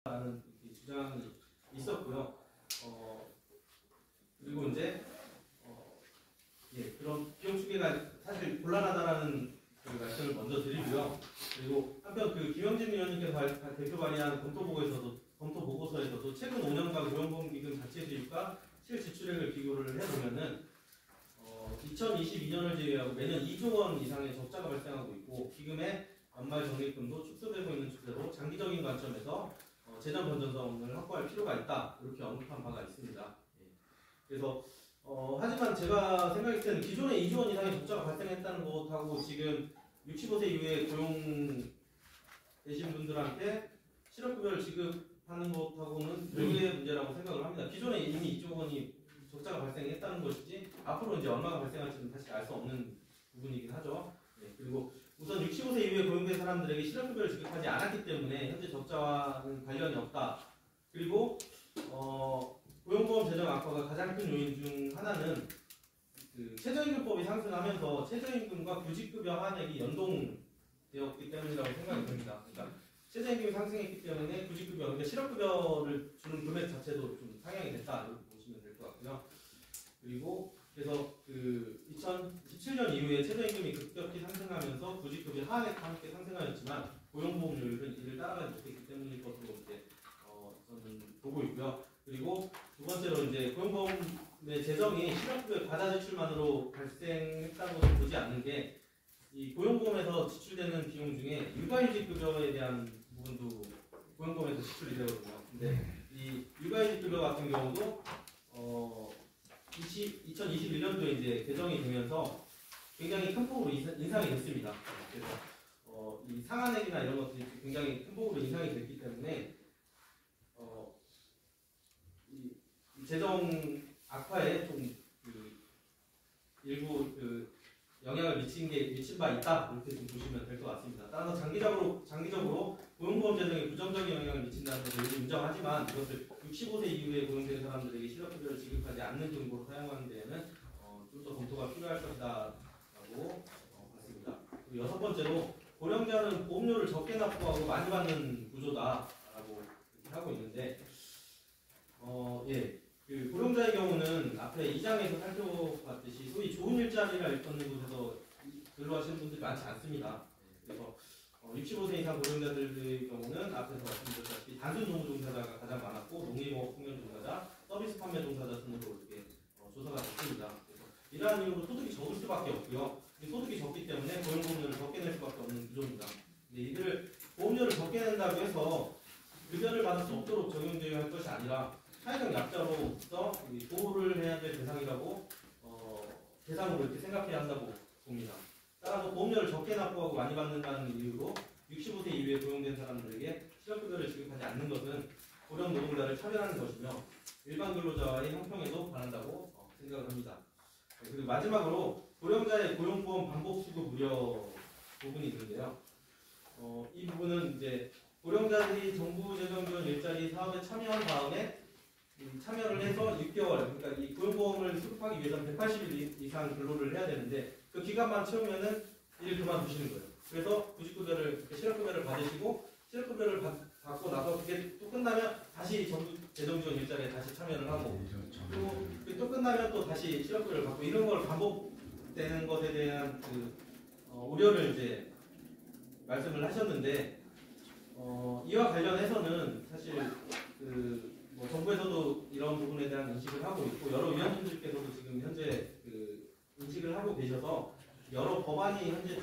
라는 주장이 있었고요. 그리고 이제 그런 비용 추계가 사실 곤란하다라는 그 말씀을 먼저 드리고요. 그리고 한편 그 김영진 위원님께서 대표 발의한 검토 보고서에서도 최근 5년간 고용보험기금 자체 수입과 실지출액을 비교를 해보면은 2022년을 제외하고 매년 2조 원 이상의 적자가 발생하고 있고 기금의 연말 적립금도 축소되고 있는 추세로 장기적인 관점에서 재정 건전성을 확보할 필요가 있다 이렇게 언급한 바가 있습니다. 그래서 하지만 제가 생각했을 때는 기존에 2조 원 이상의 적자가 발생했다는 것하고 지금 65세 이후에 고용되신 분들한테 실업급여를 지급하는 것하고는 별개의 문제라고 생각을 합니다. 기존에 이미 2조 원이 적자가 발생했다는 것이지 앞으로 이제 얼마가 발생할지는 사실 알 수 없는 부분이긴 하죠. 그리고 우선 65세 이후에 고용된 사람들에게 실업급여를 지급하지 않았기 때문에 현재 적자와는 관련이 없다. 그리고 고용보험 재정 악화가 가장 큰 요인 중 하나는 그 최저임금법이 상승하면서 최저임금과 구직급여 하한액이 연동되었기 때문이라고 생각이 듭니다. 그러니까 최저임금이 상승했기 때문에 구직급여, 그러니까 실업급여를 주는 금액 자체도 좀 상향이 됐다 이렇게 보시면 될 것 같고요. 그리고 그래서 그 2017년 이후에 최저임금이 급격히 상승하면서 구직급여 하한액과 함께 상승하였지만 고용보험료율은 이를 따라가지 못했기 때문일 것으로 이제 저는 보고 있고요. 그리고 두 번째로 이제 고용보험의 재정이 실업급여 과다 지출만으로 발생했다는 것을 보지 않는 게 이 고용보험에서 지출되는 비용 중에 육아휴직급여에 대한 부분도 고용보험에서 지출이 되거든요. 근데 이 육아휴직급여 같은 경우도 2021년도에 이제 개정이 되면서 굉장히 큰 폭으로 인상이 됐습니다. 그래서 이 상한액이나 이런 것들이 굉장히 큰 폭으로 인상이 됐기 때문에 이 재정 악화에 좀 일부 영향을 미친 바 있다 이렇게 좀 보시면 될 것 같습니다. 따라서 장기적으로 고용보험 재정에 부정적인 영향을 미친다는 것을 인정하지만 이것을 65세 이후에 고용된 사람들에게 실업급여를 지급하지 않는 정도로 사용하는 데에는 좀 더 검토가 필요할 것이다라고 봤습니다. 그리고 여섯 번째로 고령자는 보험료를 적게 납부하고 많이 받는 구조다라고 하고 있는데 그 고령자의 경우는 앞에 2장에서 살펴봤듯이 소위 좋은 일자리가 일컫는 곳에서 근로하시는 분들이 많지 않습니다. 그래서 65세 이상 고령자들의 경우는 앞에서 말씀드렸다시피 단순 노무 종사자가 가장 많았고 농림업 공연 종사자, 서비스 판매 종사자 순으로 이렇게 조사가 됐습니다. 그래서 이러한 이유로 소득이 적을 수밖에 없고요. 소득이 적기 때문에 고용보험료를 적게 낼 수밖에 없는 구조입니다. 근데 이들을 보험료를 적게 낸다고 해서 급여를 받을 수 없도록 적용되어야 할 것이 아니라 사회적 약자로서 보호를 해야 될 대상으로 이렇게 생각해야 한다고 봅니다. 따라서 보험료를 적게 납부하고 많이 받는다는 이유로 65세 이후에 고용된 사람들에게 실업급여를 지급하지 않는 것은 고령 노동자를 차별하는 것이며 일반 근로자와의 형평에도 반한다고 생각을 합니다. 그리고 마지막으로 고령자의 고용보험 반복 수급 우려 부분이 있는데요. 이 부분은 이제 고령자들이 정부 재정 지원 일자리 사업에 참여한 다음에 참여를 해서 6개월, 그러니까 이 고용보험을 수급하기 위해서는 180일 이상 근로를 해야 되는데 그 기간만 채우면은 일을 그만두시는 거예요. 그래서 구직급여를, 실업급여를 받으시고 실업급여를 받고 나서 그게 또 끝나면 다시 정부 재정지원 일자리에 다시 참여를 하고 그리고 또 끝나면 또 다시 실업급여를 받고 이런 걸 반복되는 것에 대한 그 우려를 이제 말씀을 하셨는데 이와 관련해서는 사실 정부에서도 이런 부분에 대한 인식을 하고 있고 여러 위원님들께서도 지금 현재 인식을 하고 계셔서 여러 법안이 현재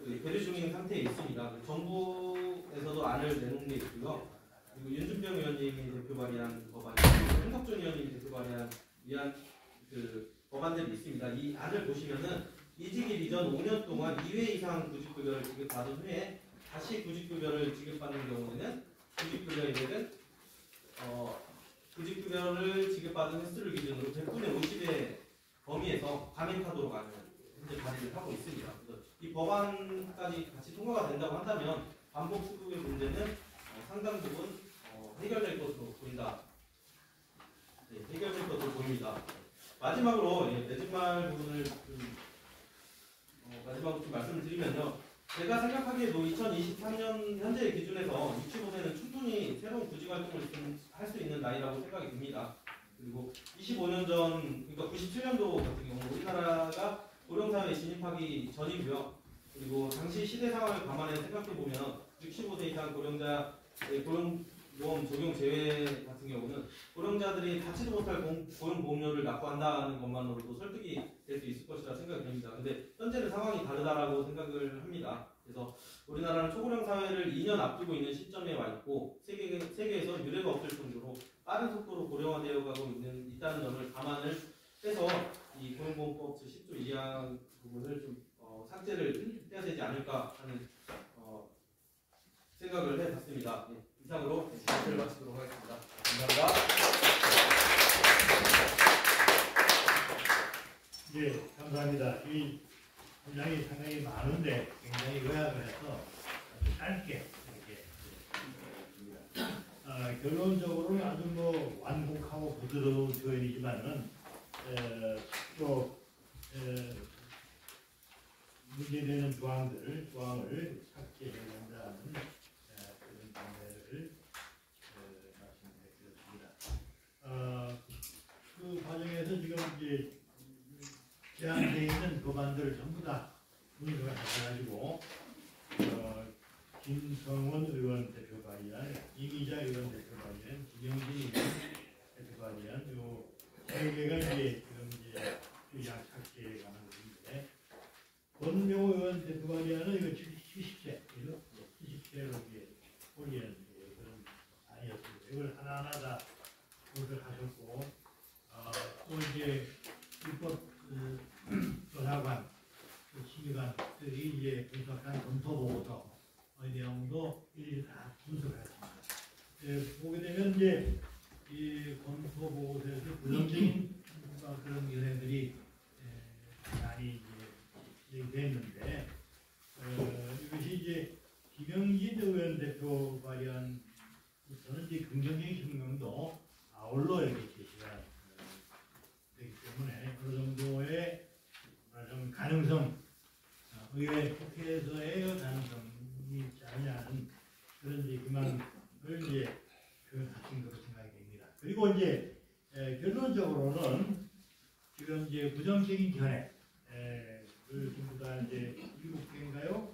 계류 중인 상태에 있습니다. 정부에서도 안을 내놓은 게 있고요. 그리고 윤준병 의원님이 대표 발의한 법안, 홍석준 의원님이 대표 발의한 법안들이 있습니다. 이 안을 보시면은 이직일 이전 5년 동안 2회 이상 구직급여를 지급받은 후에 다시 구직급여를 지급받는 경우에는 구직급여를 지급받은 횟수를 기준으로 100분의 50의 범위에서 감액하도록 하는 현재 발의를 하고 있습니다. 그래서 이 법안까지 같이 통과가 된다고 한다면 반복 수급의 문제는 상당 부분 해결될 것으로 보인다. 해결될 것으로 보입니다. 마지막으로 내집말 부분을 마지막으로 좀 말씀을 드리면요. 제가 생각하기에도 2023년 현재 기준에서 65세는 충분히 충분히 새로운 구직 활동을 할 수 있는 나이라고 생각이 듭니다. 그리고 25년 전, 그러니까 97년도 같은 경우 우리나라가 고령사회에 진입하기 전이고요. 그리고 당시 시대 상황을 감안해 생각해 보면 65세 이상 고령자의 고용보험 적용 제외 같은 경우는 고령자들이 받지도 못할 고용보험료를 납부한다는 것만으로도 설득이 될 수 있을 것이라 생각이 됩니다. 근데 현재는 상황이 다르다라고 생각을 합니다. 그래서 우리나라는 초고령 사회를 2년 앞두고 있는 시점에 와 있고 세계에서 유례가 없을 정도로 빠른 속도로 고령화되어 가고 있다는 점을 감안을 해서 이 고용보험법 제10조 2항 부분을 좀 삭제를 해야 되지 않을까 하는 생각을 해봤습니다. 네, 이상으로 발표를 마치도록 하겠습니다. 감사합니다. 네, 감사합니다. 이 분량이 상당히 많은데 굉장히 요약을 해서 아주 짧게 이렇게 했습니다. 결론적으로는 아주 뭐 완곡하고 부드러운 표현이지만은 또 문제되는 조항을 삭제해야 한다는 그런 방법을 말씀드렸습니다. 그 과정에서 지금 이제 제한되어 있는 법안들을 전부 다 분석을 해가지고 김성원 의원 대표 발의안, 이미자 의원 대표 발의안, 김영진 의원 대표 발의안 요 세 개가 이제 지금 이제 주장 삭제에 관한 것인데 권명호 의원 대표 발의안은 이거 70세, 70세로 이제 올리는 그런 아니었습니다. 이걸 하나하나 다 분석을 하셨고 또 이제 입법 조사관, 심의관들이 이제 분석한 검토보고서의 내용도 일일이 다 분석했습니다. 보게 되면 이제 이 검토보고서에서 부정적인 그런 견해들이 많이 얘기됐는데 이것이 이제 김영진 의원 대표 발의안부터는 이제 긍정적인 성명도 아울러 이렇게 제시가 되기 때문에 어느 정도의 좀 가능성, 의회 국회에서의 가능성이 있지 않냐는 그런 이제 기망을 이제 표현하신 것으로 생각이 됩니다. 그리고 이제 결론적으로는 지금 이제 부정적인 견해를 전부 다 이제 7개인가요?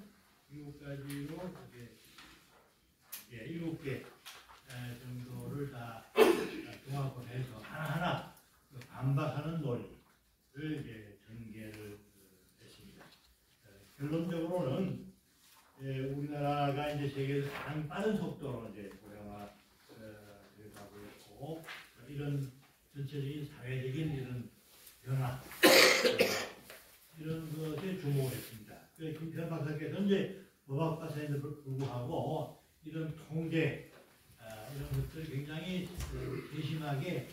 7가지로 이제 7개 정도를 다 종합을 해서 하나하나 반박하는 논의를 이제 전개를 했습니다. 결론적으로는 우리나라가 이제 세계에서 가장 빠른 속도로 이제 고령화 되어가고 있고 이런 전체적인 사회적인 이런 변화 이런 것에 주목을 했습니다. 김태현 박사께서 이제 법학과서에도 불구하고 이런 통계 이런 것들을 굉장히 세심하게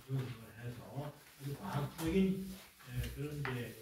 분석을 해서 아주 과학적인 그런 이제